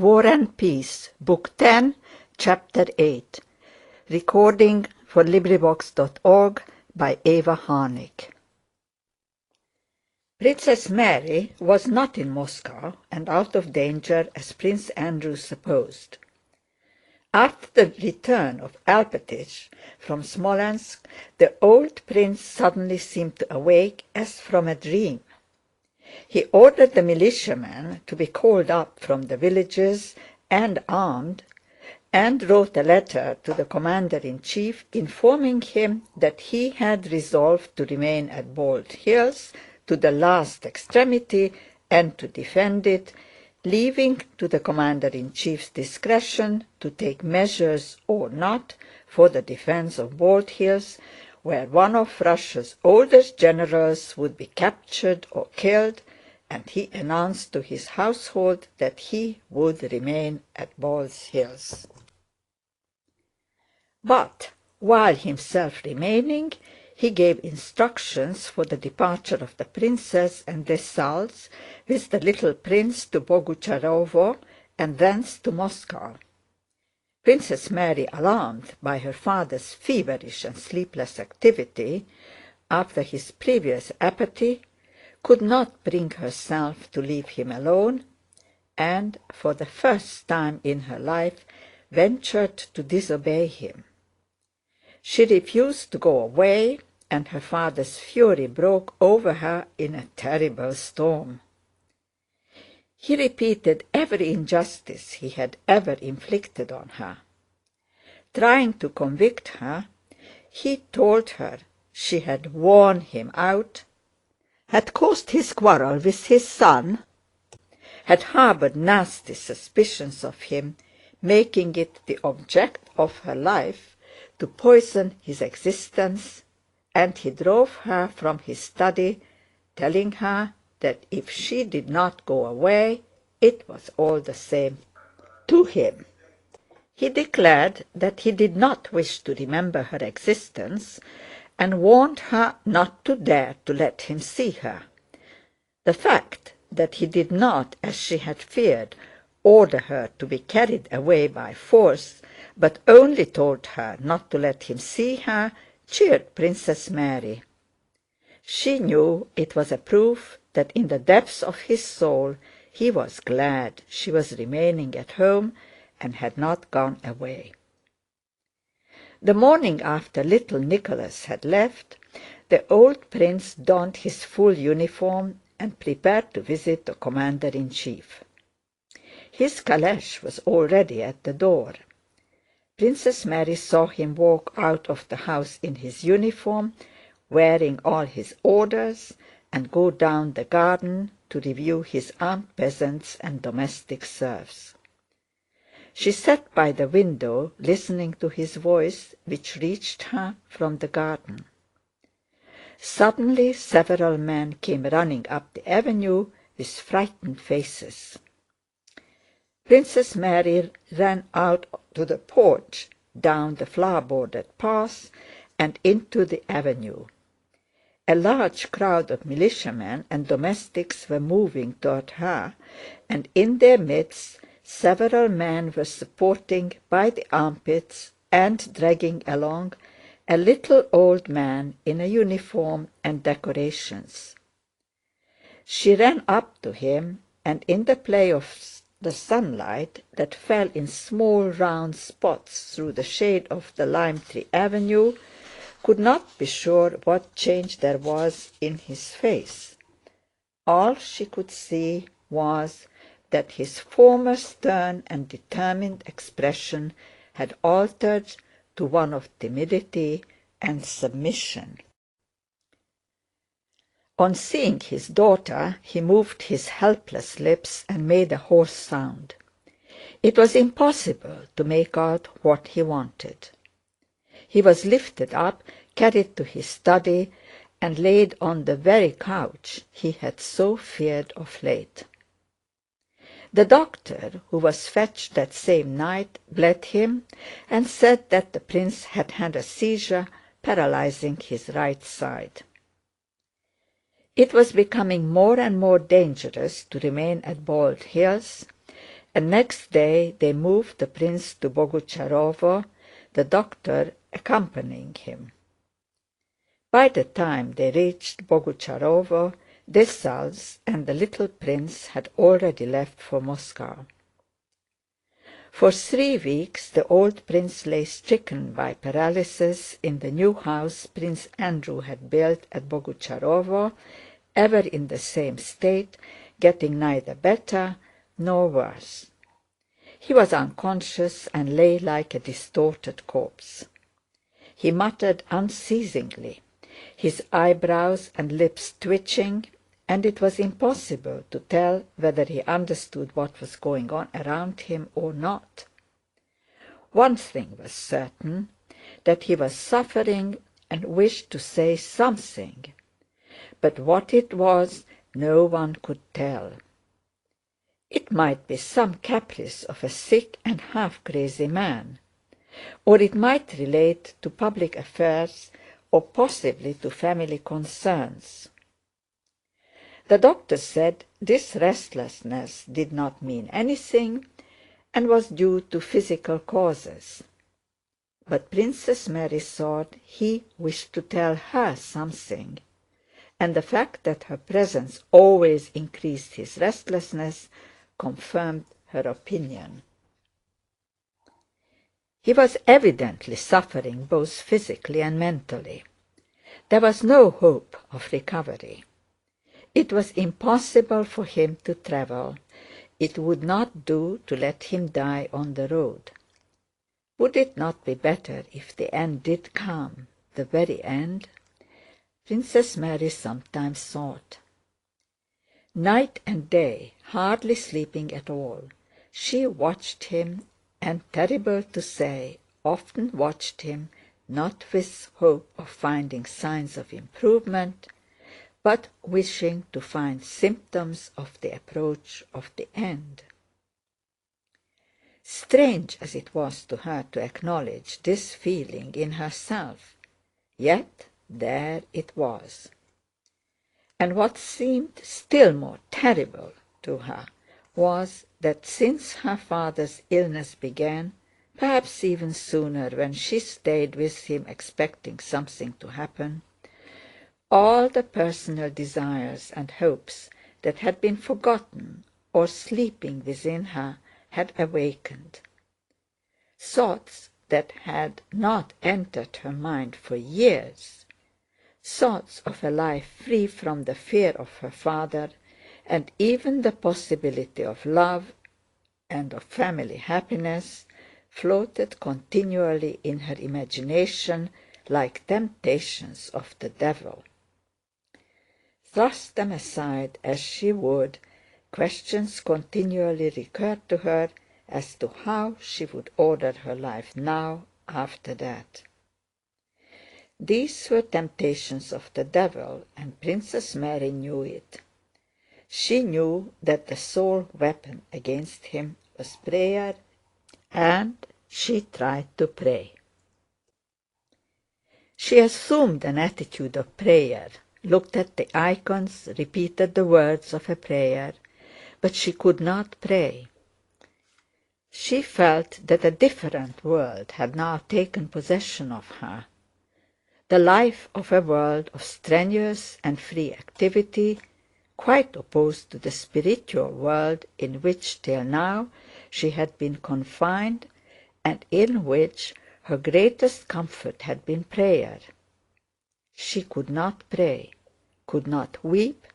War and Peace, Book 10, Chapter 8. Recording for LibriVox.org by Eva Harnick. Princess Mary was not in Moscow and out of danger as Prince Andrew supposed. After the return of Alpatych from Smolensk, the old prince suddenly seemed to awake as from a dream. He ordered the militiamen to be called up from the villages and armed, and wrote a letter to the commander-in-chief informing him that he had resolved to remain at Bald Hills to the last extremity and to defend it, leaving to the commander-in-chief's discretion to take measures or not for the defense of Bald Hills, where one of Russia's oldest generals would be captured or killed, and he announced to his household that he would remain at Bald Hills. But while himself remaining, he gave instructions for the departure of the princess and Dessalles with the little prince to Bogucharovo and thence to Moscow. Princess Mary, alarmed by her father's feverish and sleepless activity after his previous apathy, could not bring herself to leave him alone, and for the first time in her life ventured to disobey him. She refused to go away, and her father's fury broke over her in a terrible storm. He repeated every injustice he had ever inflicted on her. Trying to convict her, he told her she had worn him out, had caused his quarrel with his son, had harbored nasty suspicions of him, making it the object of her life to poison his existence, and he drove her from his study, telling her that if she did not go away, it was all the same to him. He declared that he did not wish to remember her existence, and warned her not to dare to let him see her. The fact that he did not, as she had feared, order her to be carried away by force, but only told her not to let him see her, cheered Princess Mary. She knew it was a proof that in the depths of his soul he was glad she was remaining at home and had not gone away. The morning after little Nicholas had left, the old prince donned his full uniform and prepared to visit the commander-in-chief. His calèche was already at the door. Princess Mary saw him walk out of the house in his uniform, wearing all his orders, and go down the garden to review his armed peasants and domestic serfs. She sat by the window listening to his voice, which reached her from the garden. Suddenly several men came running up the avenue with frightened faces. Princess Mary ran out to the porch, down the flower-bordered path, and into the avenue. A large crowd of militiamen and domestics were moving toward her, and in their midst several men were supporting by the armpits and dragging along a little old man in a uniform and decorations. She ran up to him, and in the play of the sunlight that fell in small round spots through the shade of the lime-tree avenue, could not be sure what change there was in his face. All she could see was that his former stern and determined expression had altered to one of timidity and submission. On seeing his daughter, he moved his helpless lips and made a hoarse sound. It was impossible to make out what he wanted. He was lifted up, carried to his study, and laid on the very couch he had so feared of late. The doctor, who was fetched that same night, bled him, and said that the prince had had a seizure, paralyzing his right side. It was becoming more and more dangerous to remain at Bald Hills, and next day they moved the prince to Bogucharovo, the doctor accompanying him. By the time they reached Bogucharovo, Dessalles and the little prince had already left for Moscow. For 3 weeks the old prince lay stricken by paralysis in the new house Prince Andrew had built at Bogucharovo, ever in the same state, getting neither better nor worse. He was unconscious and lay like a distorted corpse. He muttered unceasingly, his eyebrows and lips twitching, and it was impossible to tell whether he understood what was going on around him or not. One thing was certain, that he was suffering and wished to say something, but what it was no one could tell. It might be some caprice of a sick and half-crazy man, or it might relate to public affairs or possibly to family concerns. The doctor said this restlessness did not mean anything and was due to physical causes. But Princess Mary thought he wished to tell her something, and the fact that her presence always increased his restlessness confirmed her opinion. He was evidently suffering both physically and mentally. There was no hope of recovery. It was impossible for him to travel. It would not do to let him die on the road. Would it not be better if the end did come, the very end? Princess Mary sometimes thought. Night and day, hardly sleeping at all, she watched him, and, terrible to say, often watched him, not with hope of finding signs of improvement, but wishing to find symptoms of the approach of the end. Strange as it was to her to acknowledge this feeling in herself, yet there it was. And what seemed still more terrible to her was that since her father's illness began, perhaps even sooner, when she stayed with him expecting something to happen, all the personal desires and hopes that had been forgotten or sleeping within her had awakened. Thoughts that had not entered her mind for years, thoughts of a life free from the fear of her father, and even the possibility of love and of family happiness, floated continually in her imagination like temptations of the devil. Thrust them aside as she would, questions continually recurred to her as to how she would order her life now after that. These were temptations of the devil, and Princess Mary knew it. She knew that the sole weapon against him was prayer, and she tried to pray. She assumed an attitude of prayer, looked at the icons, repeated the words of a prayer, but she could not pray. She felt that a different world had now taken possession of her, the life of a world of strenuous and free activity, quite opposed to the spiritual world in which till now she had been confined, and in which her greatest comfort had been prayer. She could not pray, could not weep,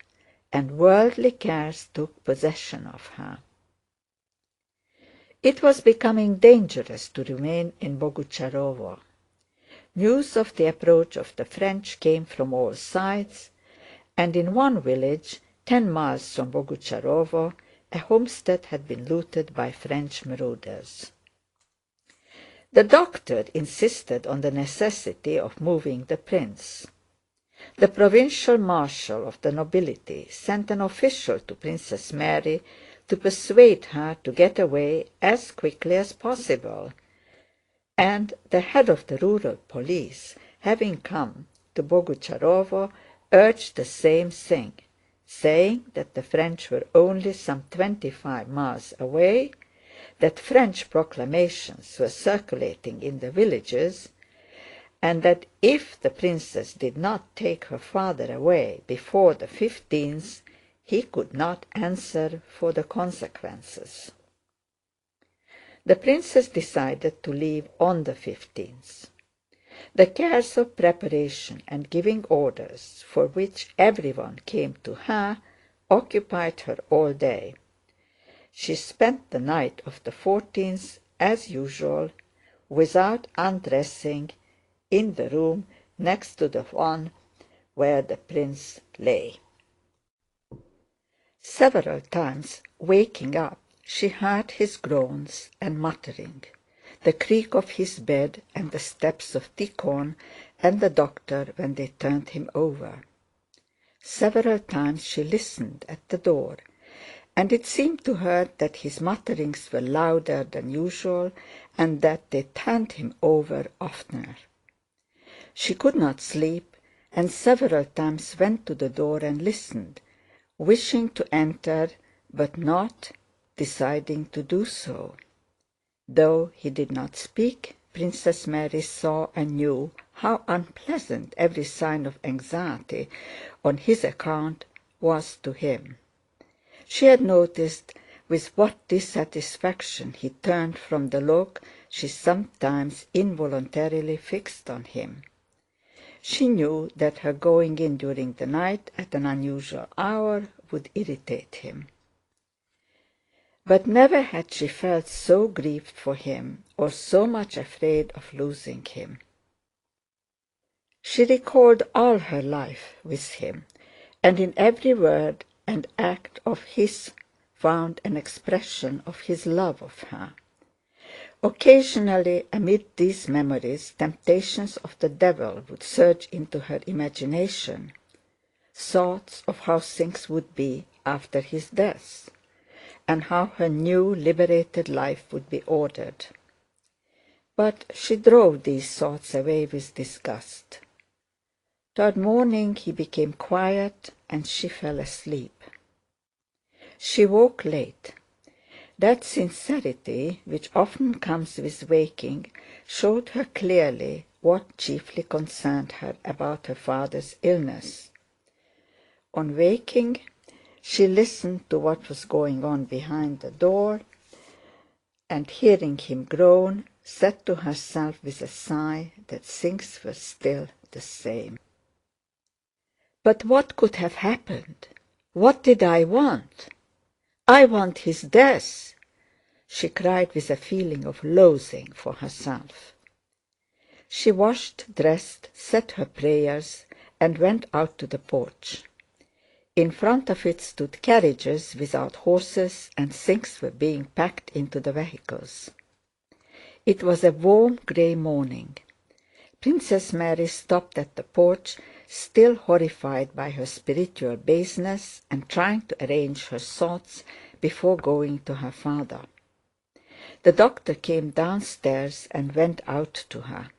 and worldly cares took possession of her. It was becoming dangerous to remain in Bogucharovo. News of the approach of the French came from all sides, and in one village, 10 miles from Bogucharovo, a homestead had been looted by French marauders. The doctor insisted on the necessity of moving the prince. The provincial marshal of the nobility sent an official to Princess Mary to persuade her to get away as quickly as possible, and the head of the rural police, having come to Bogucharovo, urged the same thing, saying that the French were only some 25 miles away, that French proclamations were circulating in the villages, and that if the princess did not take her father away before the 15th, he could not answer for the consequences. The princess decided to leave on the 15th. The cares of preparation and giving orders, for which everyone came to her, occupied her all day. She spent the night of the 14th, as usual, without undressing, in the room next to the one where the prince lay. Several times, waking up, she heard his groans and muttering, the creak of his bed and the steps of Tíkhon and the doctor when they turned him over. Several times she listened at the door, and it seemed to her that his mutterings were louder than usual and that they turned him over oftener. She could not sleep, and several times went to the door and listened, wishing to enter, but not deciding to do so. Though he did not speak, Princess Mary saw and knew how unpleasant every sign of anxiety on his account was to him. She had noticed with what dissatisfaction he turned from the look she sometimes involuntarily fixed on him. She knew that her going in during the night at an unusual hour would irritate him. But never had she felt so grieved for him or so much afraid of losing him. She recalled all her life with him, and in every word and act of his found an expression of his love of her. Occasionally, amid these memories, temptations of the devil would surge into her imagination, thoughts of how things would be after his death, and how her new liberated life would be ordered. But she drove these thoughts away with disgust. Toward morning he became quiet, and she fell asleep. She woke late. That sincerity which often comes with waking showed her clearly what chiefly concerned her about her father's illness. On waking, she listened to what was going on behind the door, and hearing him groan, said to herself with a sigh that things were still the same. But what could have happened? What did I want? I want his death, she cried with a feeling of loathing for herself. She washed, dressed, said her prayers, and went out to the porch. In front of it stood carriages without horses, and things were being packed into the vehicles. It was a warm grey morning. Princess Mary stopped at the porch, still horrified by her spiritual baseness, and trying to arrange her thoughts before going to her father. The doctor came downstairs and went out to her.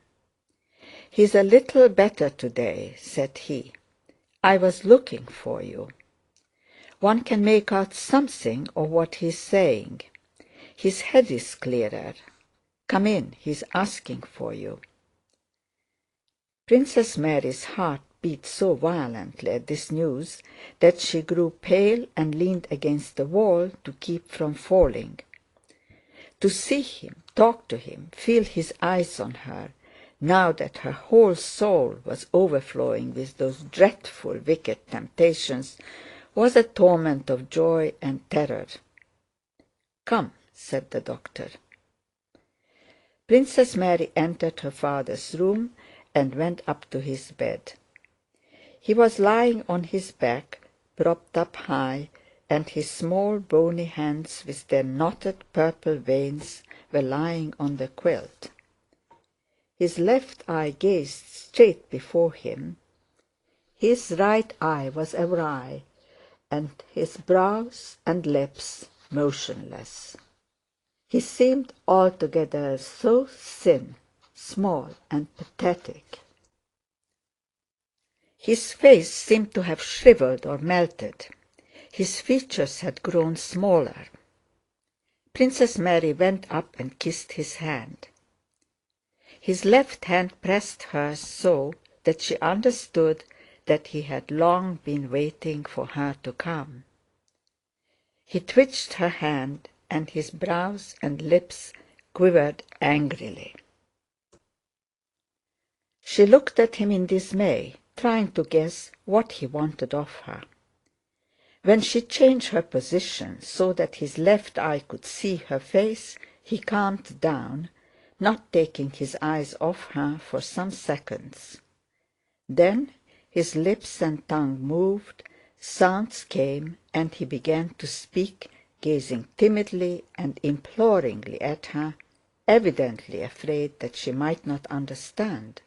"He's a little better today," said he. "I was looking for you. One can make out something of what he's saying. His head is clearer. Come in, he's asking for you." Princess Mary's heart beat so violently at this news that she grew pale and leaned against the wall to keep from falling. To see him, talk to him, feel his eyes on her, now that her whole soul was overflowing with those dreadful wicked temptations, was a torment of joy and terror. "Come," said the doctor. Princess Mary entered her father's room and went up to his bed. He was lying on his back, propped up high, and his small bony hands with their knotted purple veins were lying on the quilt. His left eye gazed straight before him, his right eye was awry, and his brows and lips motionless. He seemed altogether so thin, small, and pathetic. His face seemed to have shriveled or melted. His features had grown smaller. Princess Mary went up and kissed his hand. His left hand pressed hers so that she understood that he had long been waiting for her to come. He twitched her hand, and his brows and lips quivered angrily. She looked at him in dismay, trying to guess what he wanted of her. When she changed her position so that his left eye could see her face, he calmed down, not taking his eyes off her for some seconds. Then his lips and tongue moved, sounds came, and he began to speak, gazing timidly and imploringly at her, evidently afraid that she might not understand.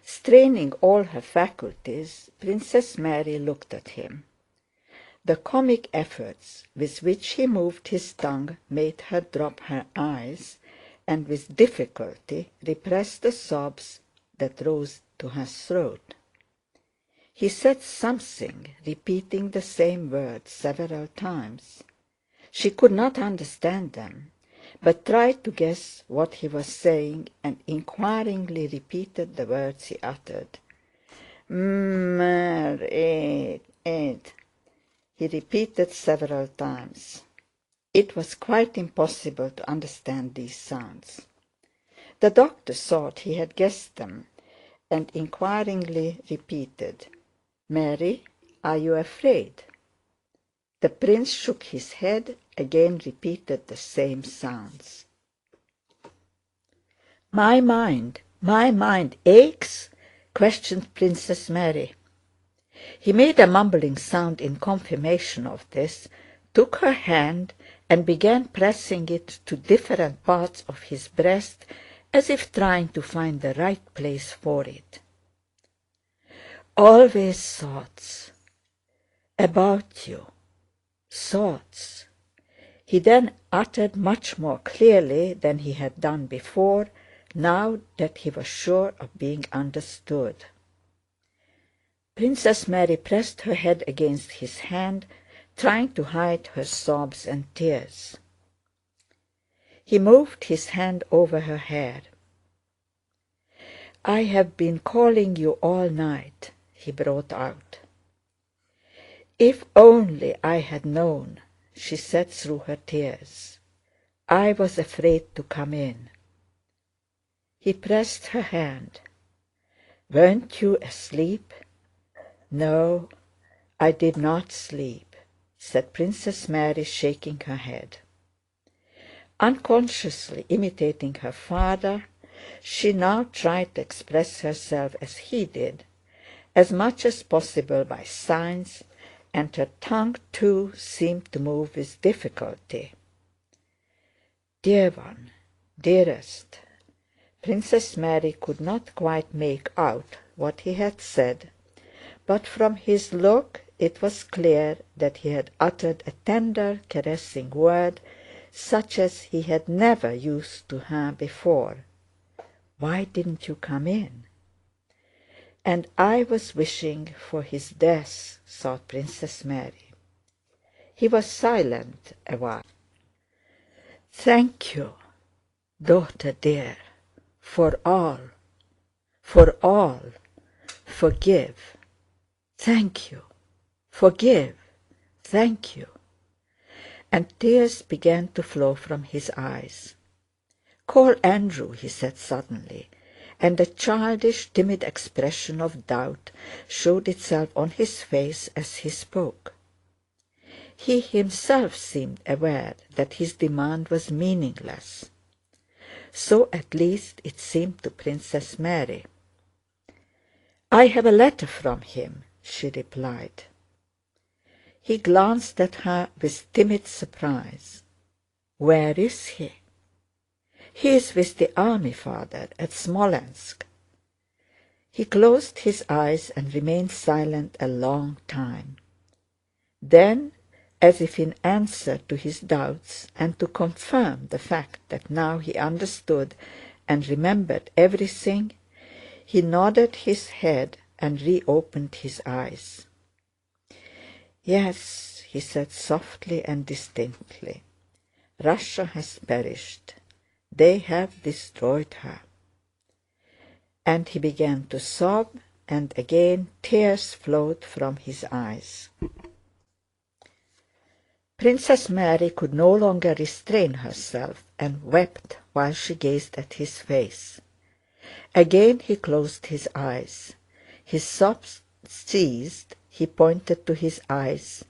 Straining all her faculties, Princess Mary looked at him. The comic efforts with which he moved his tongue made her drop her eyes, and with difficulty repress the sobs that rose to her throat. He said something, repeating the same words several times. She could not understand them, but tried to guess what he was saying, and inquiringly repeated the words he uttered. He repeated several times. It was quite impossible to understand these sounds. The doctor thought he had guessed them, and inquiringly repeated, "Mary, are you afraid?" The prince shook his head, again repeated the same sounds. My mind aches?" questioned Princess Mary. He made a mumbling sound in confirmation of this, took her hand, and began pressing it to different parts of his breast, as if trying to find the right place for it. "Always thoughts about you, thoughts," he then uttered much more clearly than he had done before, now that he was sure of being understood. Princess Mary pressed her head against his hand, trying to hide her sobs and tears. He moved his hand over her hair. "I have been calling you all night," he brought out. "If only I had known," she said through her tears. "I was afraid to come in." He pressed her hand. "Weren't you asleep?" "No, I did not sleep," said Princess Mary, shaking her head. Unconsciously imitating her father, she now tried to express herself as he did, as much as possible by signs, and her tongue too seemed to move with difficulty. "Dear one, dearest," Princess Mary could not quite make out what he had said, but from his look it was clear that he had uttered a tender, caressing word, such as he had never used to her before. "Why didn't you come in?" "And I was wishing for his death," thought Princess Mary. He was silent a while. "Thank you, daughter dear, for all, forgive. Thank you, forgive, thank you." And tears began to flow from his eyes. "Call Andrew," he said suddenly, and a childish, timid expression of doubt showed itself on his face as he spoke. He himself seemed aware that his demand was meaningless. So at least it seemed to Princess Mary. "I have a letter from him," she replied. He glanced at her with timid surprise. "Where is he?" "He is with the army, father, at Smolensk." He closed his eyes and remained silent a long time. Then, as if in answer to his doubts and to confirm the fact that now he understood and remembered everything, he nodded his head and reopened his eyes. "Yes," he said softly and distinctly, Russia has perished. They have destroyed her." And he began to sob, and again tears flowed from his eyes. Princess Mary could no longer restrain herself, and wept while she gazed at his face. Again he closed his eyes. His sobs ceased, he pointed to his eyes,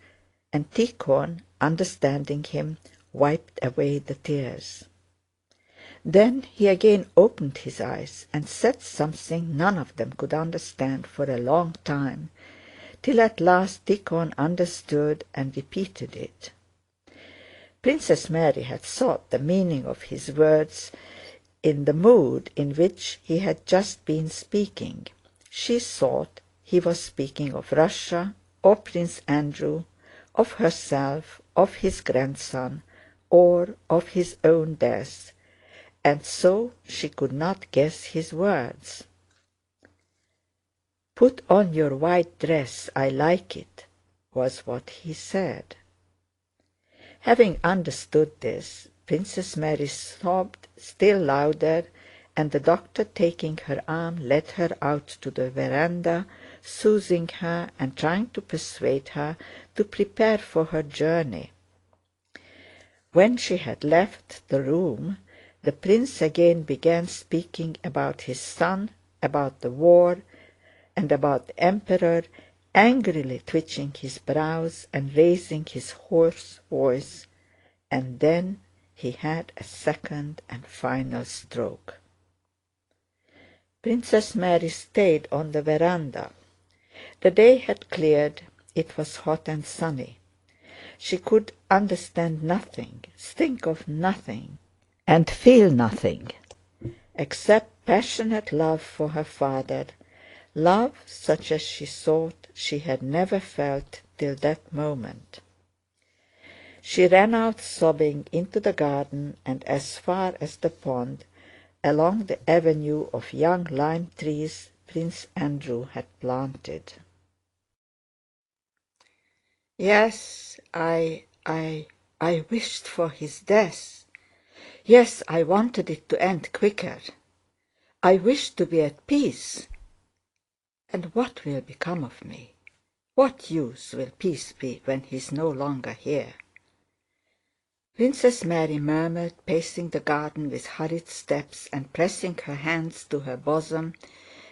and Tikhon, understanding him, wiped away the tears. Then he again opened his eyes and said something none of them could understand for a long time, till at last Tikhon understood and repeated it. Princess Mary had thought the meaning of his words in the mood in which he had just been speaking. She thought he was speaking of Russia, of Prince Andrew, of herself, of his grandson, or of his own death, and so she could not guess his words. "Put on your white dress, I like it," was what he said. Having understood this, Princess Mary sobbed still louder, and the doctor, taking her arm, led her out to the veranda, soothing her and trying to persuade her to prepare for her journey. When she had left the room, the prince again began speaking about his son, about the war, and about the Emperor, angrily twitching his brows and raising his hoarse voice, and then he had a second and final stroke. Princess Mary stayed on the veranda. The day had cleared, it was hot and sunny. She could understand nothing, think of nothing, and feel nothing, except passionate love for her father, love such as she thought she had never felt till that moment. She ran out sobbing into the garden and as far as the pond, along the avenue of young lime trees Prince Andrew had planted. "Yes, I wished for his death. Yes, I wanted it to end quicker. I wished to be at peace. And what will become of me? What use will peace be when he is no longer here?" Princess Mary murmured, pacing the garden with hurried steps and pressing her hands to her bosom,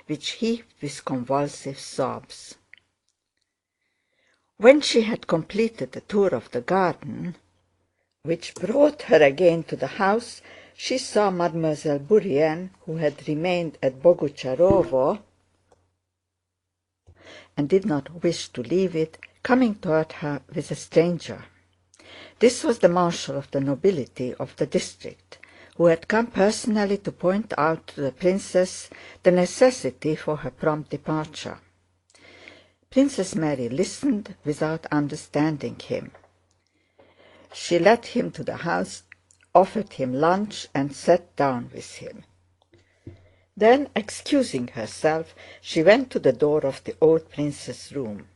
which heaved with convulsive sobs. When she had completed the tour of the garden, which brought her again to the house, she saw Mademoiselle Bourienne, who had remained at Bogucharovo and did not wish to leave it, coming toward her with a stranger. This was the marshal of the nobility of the district, who had come personally to point out to the princess the necessity for her prompt departure. Princess Mary listened without understanding him. She led him to the house, offered him lunch, and sat down with him. Then, excusing herself, she went to the door of the old prince's room.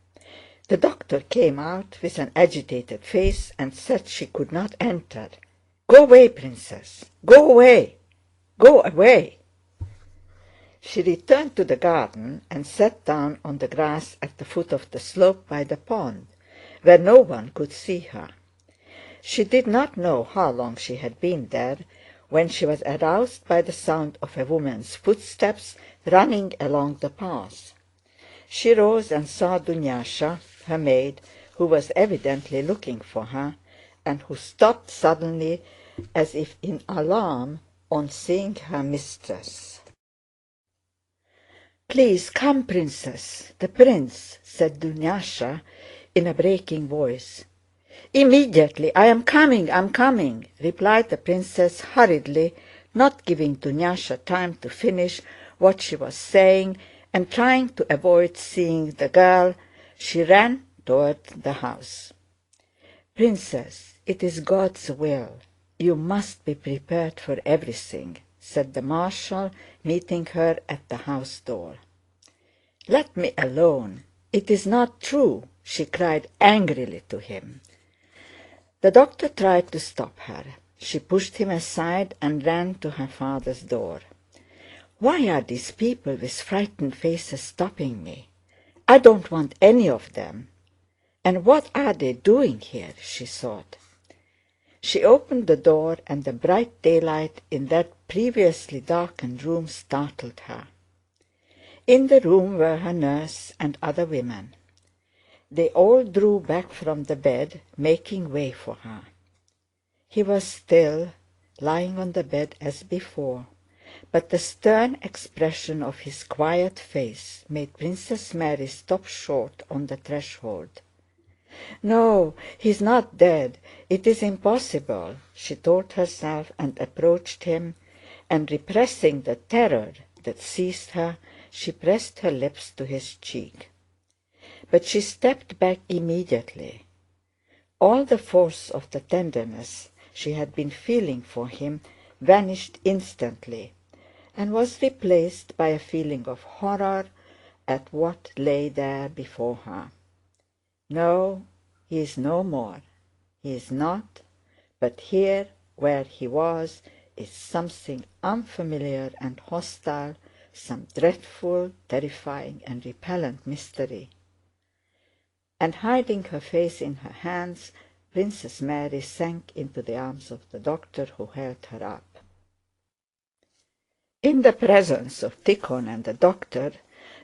The doctor came out with an agitated face and said she could not enter. "Go away, princess! Go away! Go away!" She returned to the garden and sat down on the grass at the foot of the slope by the pond, where no one could see her. She did not know how long she had been there when she was aroused by the sound of a woman's footsteps running along the path. She rose and saw Dunyasha, her maid, who was evidently looking for her, and who stopped suddenly as if in alarm on seeing her mistress. "Please come, princess, the prince," said Dunyasha in a breaking voice. "Immediately, I am coming," replied the princess hurriedly, not giving Dunyasha time to finish what she was saying, and trying to avoid seeing the girl, she ran toward the house. "Princess, it is God's will. You must be prepared for everything," said the marshal, meeting her at the house door. "Let me alone. It is not true," she cried angrily to him. The doctor tried to stop her. She pushed him aside and ran to her father's door. "Why are these people with frightened faces stopping me? I don't want any of them. And what are they doing here?" she thought. She opened the door, and the bright daylight in that previously darkened room startled her. In the room were her nurse and other women. They all drew back from the bed, making way for her. He was still, lying on the bed as before, but the stern expression of his quiet face made Princess Mary stop short on the threshold. "No, he is not dead. It is impossible," she told herself, and approached him, and repressing the terror that seized her, she pressed her lips to his cheek. But she stepped back immediately. All the force of the tenderness she had been feeling for him vanished instantly, and was replaced by a feeling of horror at what lay there before her. No, he is no more. He is not, but here where he was is something unfamiliar and hostile, some dreadful, terrifying, and repellent mystery. And hiding her face in her hands, Princess Mary sank into the arms of the doctor, who held her up. In the presence of Tikhon and the doctor,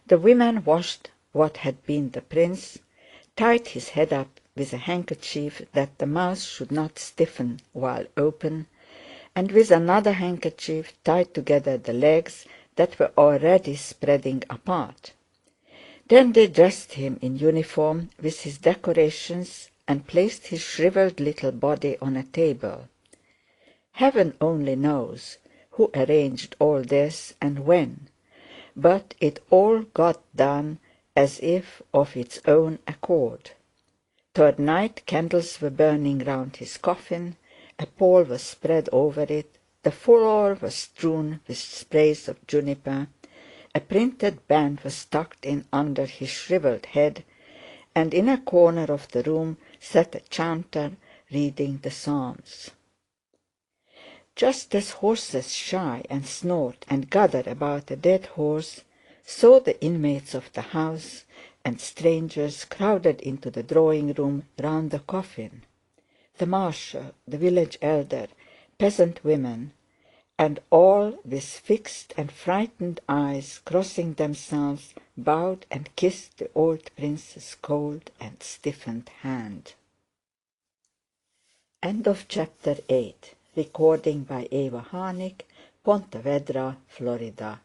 the women washed what had been the prince, tied his head up with a handkerchief that the mouth should not stiffen while open, and with another handkerchief tied together the legs that were already spreading apart. Then they dressed him in uniform with his decorations and placed his shriveled little body on a table. Heaven only knows who arranged all this and when, but it all got done as if of its own accord. Toward night candles were burning round his coffin, a pall was spread over it, the floor was strewn with sprays of juniper, a printed band was tucked in under his shriveled head, and in a corner of the room sat a chanter reading the Psalms. Just as horses shy and snort and gather about a dead horse, so the inmates of the house and strangers crowded into the drawing-room round the coffin. The marshal, the village elder, peasant women, and all with fixed and frightened eyes, crossing themselves, bowed and kissed the old prince's cold and stiffened hand. End of Chapter 8. Recording by Eva Harnick, Ponte Vedra, Florida.